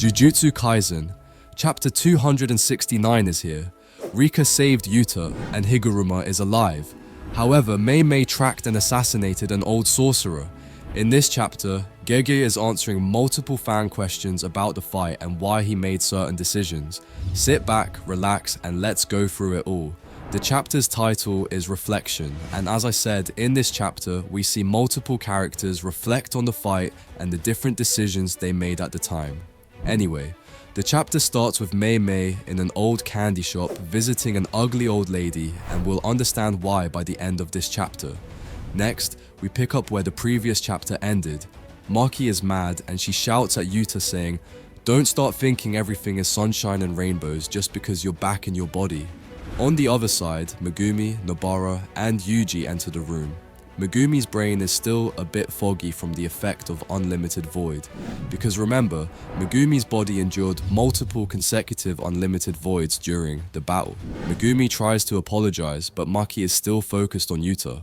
Jujutsu Kaisen, chapter 269 is here. Rika saved Yuta and Higuruma is alive. However, Mei Mei tracked and assassinated an old sorcerer. In this chapter, Gege is answering multiple fan questions about the fight and why he made certain decisions. Sit back, relax, and let's go through it all. The chapter's title is Reflection, and as I said, in this chapter, we see multiple characters reflect on the fight and the different decisions they made at the time. Anyway, the chapter starts with Mei Mei in an old candy shop visiting an ugly old lady, and we'll understand why by the end of this chapter. Next, we pick up where the previous chapter ended. Maki is mad and she shouts at Yuta saying, "Don't start thinking everything is sunshine and rainbows just because you're back in your body." On the other side, Megumi, Nobara, and Yuji enter the room. Megumi's brain is still a bit foggy from the effect of unlimited void. Because remember, Megumi's body endured multiple consecutive unlimited voids during the battle. Megumi tries to apologize, but Maki is still focused on Yuta.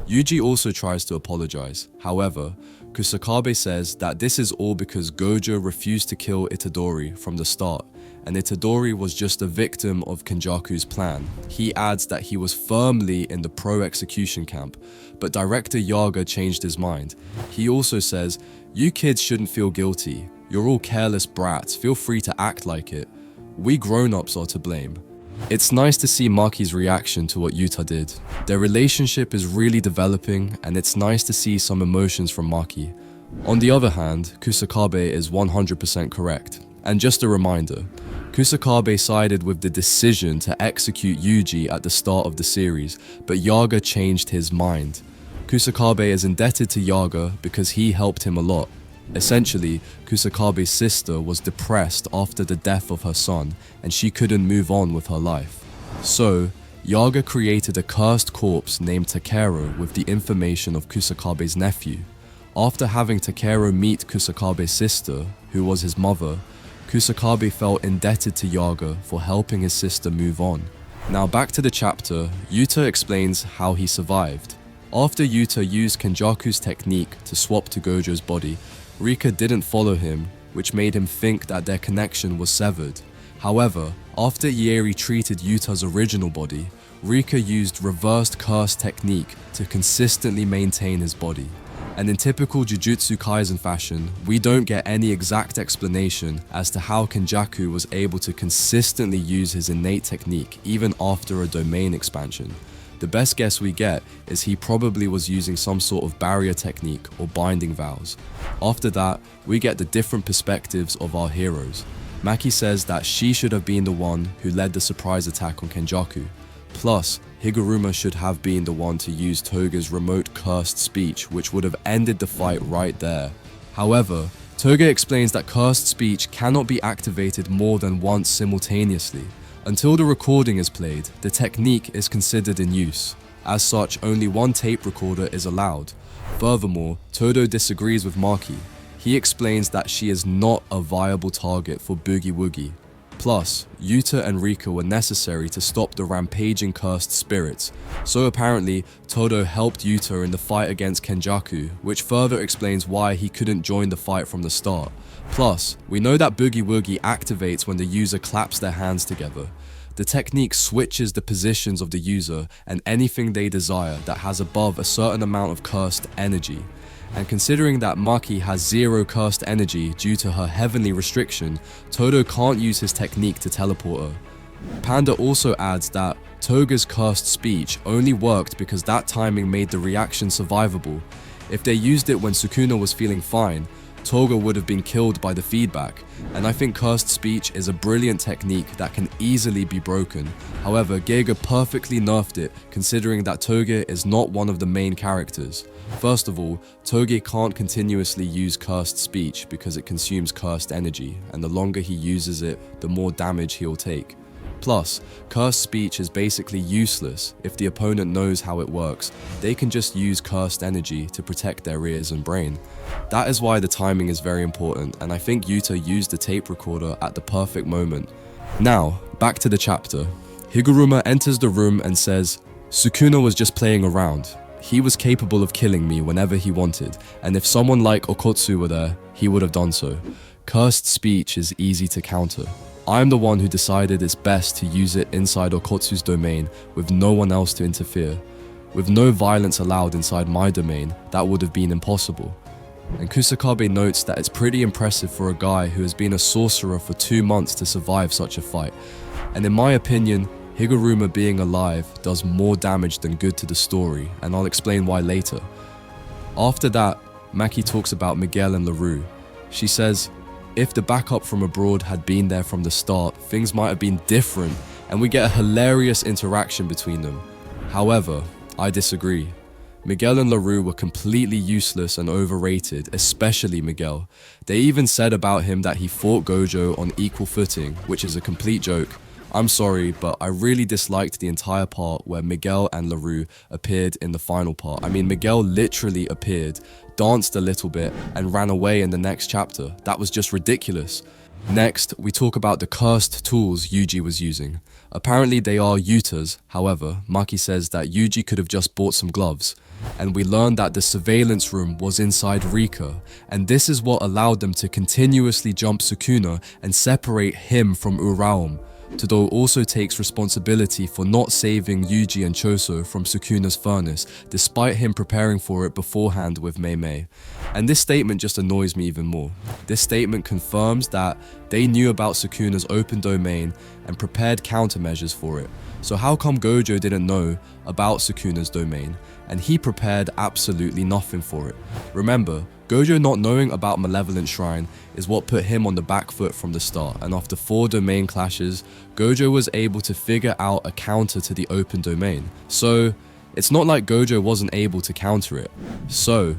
Yuji also tries to apologize. However, Kusakabe says that this is all because Gojo refused to kill Itadori from the start, and Itadori was just a victim of Kenjaku's plan. He adds that he was firmly in the pro-execution camp, but director Yaga changed his mind. He also says, "You kids shouldn't feel guilty. You're all careless brats, feel free to act like it. We grown-ups are to blame." It's nice to see Maki's reaction to what Yuta did. Their relationship is really developing, and it's nice to see some emotions from Maki. On the other hand, Kusakabe is 100% correct. And just a reminder, Kusakabe sided with the decision to execute Yuji at the start of the series, but Yaga changed his mind. Kusakabe is indebted to Yaga because he helped him a lot. Essentially, Kusakabe's sister was depressed after the death of her son, and she couldn't move on with her life. So, Yaga created a cursed corpse named Takero with the information of Kusakabe's nephew. After having Takero meet Kusakabe's sister, who was his mother, Kusakabe felt indebted to Yaga for helping his sister move on. Now back to the chapter, Yuta explains how he survived. After Yuta used Kenjaku's technique to swap to Gojo's body, Rika didn't follow him, which made him think that their connection was severed. However, after Ieri treated Yuta's original body, Rika used reversed curse technique to consistently maintain his body. And in typical Jujutsu Kaisen fashion, we don't get any exact explanation as to how Kenjaku was able to consistently use his innate technique even after a domain expansion. The best guess we get is he probably was using some sort of barrier technique or binding vows. After that, we get the different perspectives of our heroes. Maki says that she should have been the one who led the surprise attack on Kenjaku. Plus, Higuruma should have been the one to use Toga's remote cursed speech, which would have ended the fight right there. However, Toga explains that cursed speech cannot be activated more than once simultaneously. Until the recording is played, the technique is considered in use. As such, only one tape recorder is allowed. Furthermore, Todo disagrees with Maki. He explains that she is not a viable target for Boogie Woogie. Plus, Yuta and Rika were necessary to stop the rampaging cursed spirits, so apparently Todo helped Yuta in the fight against Kenjaku, which further explains why he couldn't join the fight from the start. Plus, we know that Boogie Woogie activates when the user claps their hands together. The technique switches the positions of the user and anything they desire that has above a certain amount of cursed energy. And considering that Maki has zero cursed energy due to her heavenly restriction, Todo can't use his technique to teleport her. Panda also adds that Toga's cursed speech only worked because that timing made the reaction survivable. If they used it when Sukuna was feeling fine, Toga would have been killed by the feedback, and I think cursed speech is a brilliant technique that can easily be broken. However, Gege perfectly nerfed it considering that Toga is not one of the main characters. First of all, Toga can't continuously use cursed speech because it consumes cursed energy, and the longer he uses it, the more damage he'll take. Plus, cursed speech is basically useless if the opponent knows how it works. They can just use cursed energy to protect their ears and brain. That is why the timing is very important, and I think Yuta used the tape recorder at the perfect moment. Now, back to the chapter. Higuruma enters the room and says, "Sukuna was just playing around. He was capable of killing me whenever he wanted, and if someone like Okotsu were there, he would have done so." Cursed speech is easy to counter. I'm the one who decided it's best to use it inside Okotsu's domain with no one else to interfere. With no violence allowed inside my domain, that would have been impossible. And Kusakabe notes that it's pretty impressive for a guy who has been a sorcerer for 2 months to survive such a fight. And in my opinion, Higuruma being alive does more damage than good to the story, and I'll explain why later. After that, Maki talks about Miguel and LaRue. She says, if the backup from abroad had been there from the start, things might have been different, and we get a hilarious interaction between them. However, I disagree. Miguel and LaRue were completely useless and overrated, especially Miguel. They even said about him that he fought Gojo on equal footing, which is a complete joke. I'm sorry, but I really disliked the entire part where Miguel and LaRue appeared in the final part. I mean, Miguel literally appeared, danced a little bit, and ran away in the next chapter. That was just ridiculous. Next, we talk about the cursed tools Yuji was using. Apparently they are Yuta's, however, Maki says that Yuji could have just bought some gloves. And we learned that the surveillance room was inside Rika, and this is what allowed them to continuously jump Sukuna and separate him from Uraum. Todo also takes responsibility for not saving Yuji and Choso from Sukuna's furnace, despite him preparing for it beforehand with Mei Mei. And this statement just annoys me even more. This statement confirms that they knew about Sukuna's open domain and prepared countermeasures for it. So how come Gojo didn't know about Sukuna's domain, and he prepared absolutely nothing for it? Remember, Gojo not knowing about Malevolent Shrine is what put him on the back foot from the start, and after 4 domain clashes, Gojo was able to figure out a counter to the open domain. So, it's not like Gojo wasn't able to counter it. So,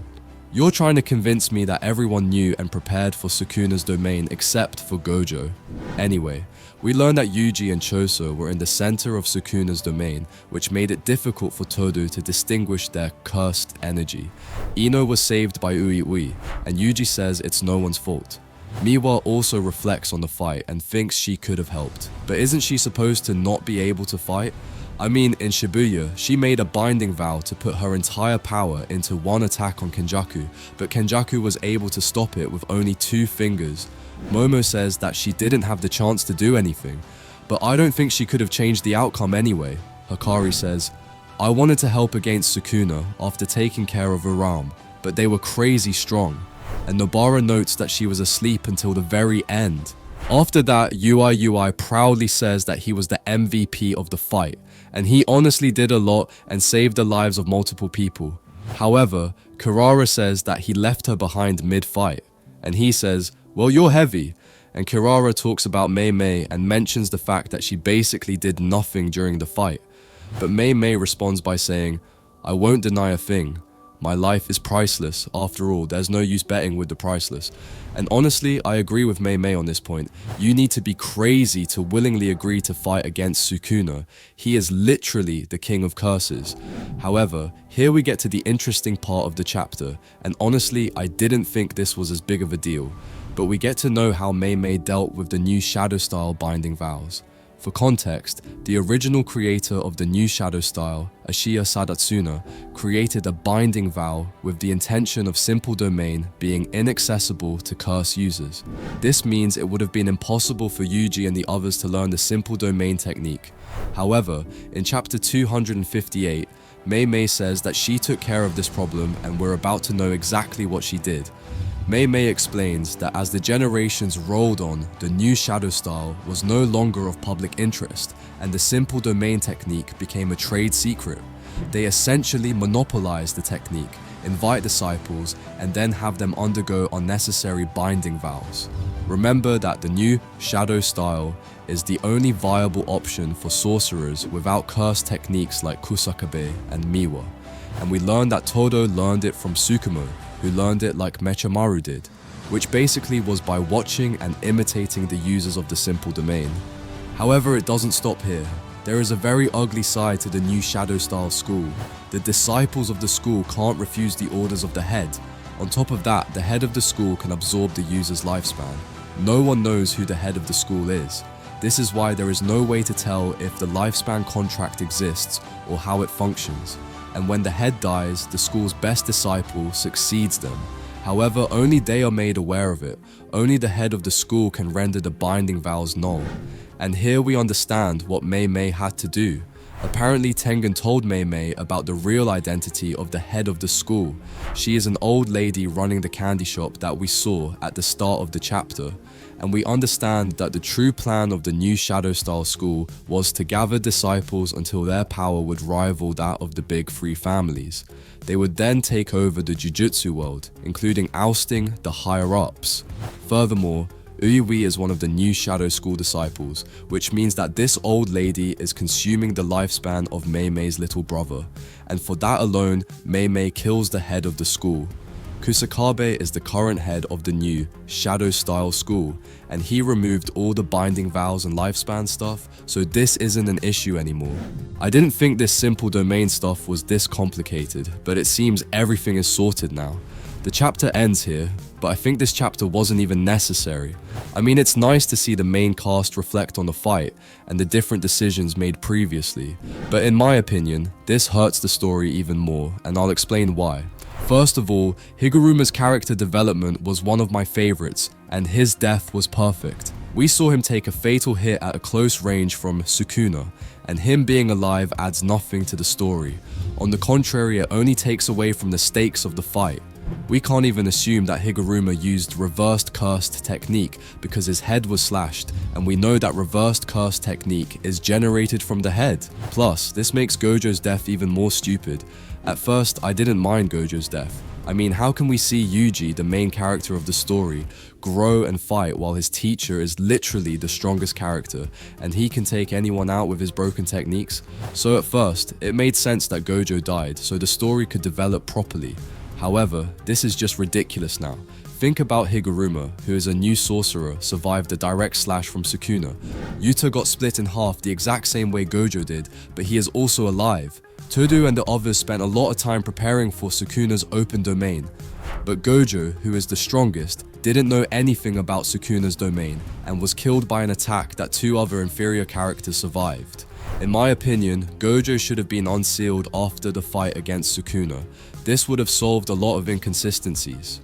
you're trying to convince me that everyone knew and prepared for Sukuna's domain except for Gojo. Anyway, we learned that Yuji and Choso were in the center of Sukuna's domain, which made it difficult for Todo to distinguish their cursed energy. Ino was saved by Ui, and Yuji says it's no one's fault. Miwa also reflects on the fight and thinks she could have helped. But isn't she supposed to not be able to fight? I mean, in Shibuya, she made a binding vow to put her entire power into one attack on Kenjaku, but Kenjaku was able to stop it with only 2 fingers. Momo says that she didn't have the chance to do anything, but I don't think she could have changed the outcome anyway. Hikari says, I wanted to help against Sukuna after taking care of Uraum, but they were crazy strong. And Nobara notes that she was asleep until the very end. After that, Ui proudly says that he was the MVP of the fight, and he honestly did a lot and saved the lives of multiple people. However, Kirara says that he left her behind mid-fight, and he says, well, you're heavy. And Kirara talks about Mei Mei and mentions the fact that she basically did nothing during the fight. But Mei Mei responds by saying, I won't deny a thing. My life is priceless. After all, there's no use betting with the priceless. And honestly, I agree with Mei Mei on this point. You need to be crazy to willingly agree to fight against Sukuna. He is literally the king of curses. However, here we get to the interesting part of the chapter, and honestly, I didn't think this was as big of a deal. But we get to know how Mei Mei dealt with the new shadow style binding vows. For context, the original creator of the new shadow style, Ashiya Sadatsuna, created a binding vow with the intention of simple domain being inaccessible to curse users. This means it would have been impossible for Yuji and the others to learn the simple domain technique. However, in chapter 258, Mei Mei says that she took care of this problem, and we're about to know exactly what she did. Mei Mei explains that as the generations rolled on, the new shadow style was no longer of public interest, and the simple domain technique became a trade secret. They essentially monopolized the technique, invite disciples, and then have them undergo unnecessary binding vows. Remember that the new shadow style is the only viable option for sorcerers without cursed techniques like Kusakabe and Miwa. And we learned that Todo learned it from Tsukumo, who learned it like Mechamaru did, which basically was by watching and imitating the users of the simple domain. However, it doesn't stop here. There is a very ugly side to the new shadow style school. The disciples of the school can't refuse the orders of the head. On top of that, the head of the school can absorb the user's lifespan. No one knows who the head of the school is. This is why there is no way to tell if the lifespan contract exists or how it functions. And when the head dies, the school's best disciple succeeds them. However, only they are made aware of it. Only the head of the school can render the binding vows null. And here we understand what Mei Mei had to do. Apparently Tengen told Mei Mei about the real identity of the head of the school. She is an old lady running the candy shop that we saw at the start of the chapter. And we understand that the true plan of the new Shadow Style school was to gather disciples until their power would rival that of the big three families. They would then take over the Jujutsu world, including ousting the higher-ups. Furthermore, Uyui is one of the new Shadow School disciples, which means that this old lady is consuming the lifespan of Mei Mei's little brother, and for that alone, Mei Mei kills the head of the school. Kusakabe is the current head of the new Shadow Style school, and he removed all the binding vows and lifespan stuff, so this isn't an issue anymore. I didn't think this simple domain stuff was this complicated, but it seems everything is sorted now. The chapter ends here, but I think this chapter wasn't even necessary. I mean, it's nice to see the main cast reflect on the fight and the different decisions made previously, but in my opinion, this hurts the story even more, and I'll explain why. First of all, Higuruma's character development was one of my favorites, and his death was perfect. We saw him take a fatal hit at a close range from Sukuna, and him being alive adds nothing to the story. On the contrary, it only takes away from the stakes of the fight. We can't even assume that Higuruma used reversed cursed technique because his head was slashed, and we know that reversed cursed technique is generated from the head. Plus, this makes Gojo's death even more stupid. At first, I didn't mind Gojo's death. I mean, how can we see Yuji, the main character of the story, grow and fight while his teacher is literally the strongest character, and he can take anyone out with his broken techniques? So at first, it made sense that Gojo died so the story could develop properly. However, this is just ridiculous now. Think about Higuruma, who is a new sorcerer, survived a direct slash from Sukuna. Yuta got split in half the exact same way Gojo did, but he is also alive. Todo and the others spent a lot of time preparing for Sukuna's open domain. But Gojo, who is the strongest, didn't know anything about Sukuna's domain and was killed by an attack that two other inferior characters survived. In my opinion, Gojo should have been unsealed after the fight against Sukuna. This would have solved a lot of inconsistencies.